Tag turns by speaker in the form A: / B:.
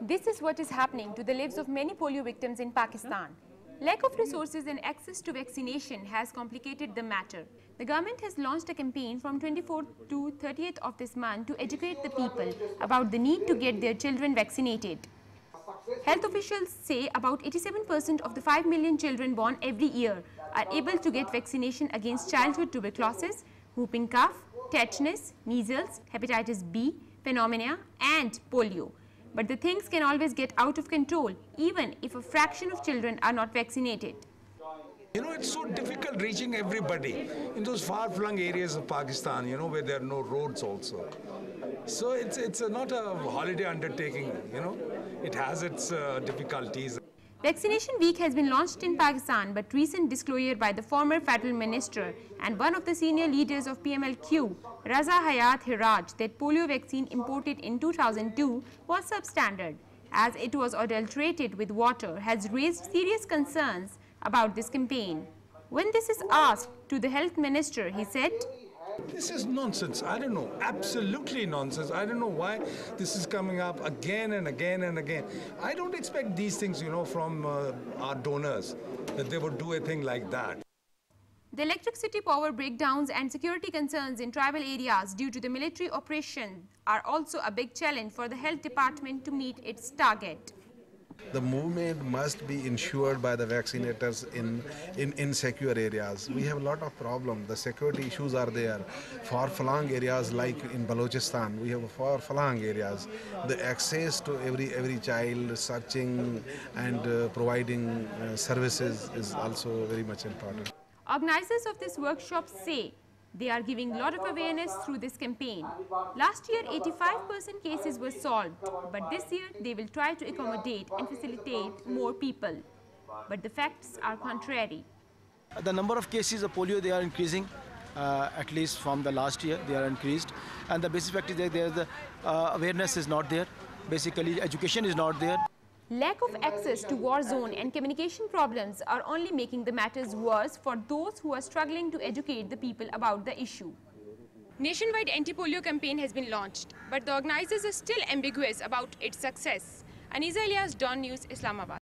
A: This is what is happening to the lives of many polio victims in Pakistan. Lack of resources and access to vaccination has complicated the matter. The government has launched a campaign from 24th to 30th of this month to educate the people about the need to get their children vaccinated. Health officials say about 87% of the 5 million children born every year are able to get vaccination against childhood tuberculosis, whooping cough, tetanus, measles, hepatitis B, pneumonia and polio. But the things can always get out of control, even if a fraction of children are not vaccinated.
B: You know, it's so difficult reaching everybody in those far-flung areas of Pakistan, you know, where there are no roads also. So it's not a holiday undertaking, you know. It has its difficulties.
A: Vaccination week has been launched in Pakistan, but recent disclosure by the former federal minister and one of the senior leaders of PMLQ, Raza Hayat Hiraj, that polio vaccine imported in 2002 was substandard, as it was adulterated with water, has raised serious concerns about this campaign. When this is asked to the health minister, he said,
B: "This is nonsense. I don't know. Absolutely nonsense. I don't know why this is coming up again and again and again. I don't expect these things, you know, from our donors, that they would do a thing like that."
A: The electricity power breakdowns and security concerns in tribal areas due to the military operation are also a big challenge for the health department to meet its target.
C: The movement must be ensured by the vaccinators in secure areas. We have a lot of problems. The security issues are there. Far-flung areas like in Balochistan, we have far-flung areas. The access to every child, searching and providing services is also very much important.
A: Organizers of this workshop say they are giving a lot of awareness through this campaign. Last year, 85% cases were solved, but this year they will try to accommodate and facilitate more people. But the facts are contrary.
D: The number of cases of polio, they are increasing, at least from the last year, they are increased. And the basic fact is that the awareness is not there. Basically, education is not there.
A: Lack of access to war zone and communication problems are only making the matters worse for those who are struggling to educate the people about the issue. Nationwide anti-polio campaign has been launched, but the organizers are still ambiguous about its success. Aneeza Ilyas, DawnNews, Islamabad.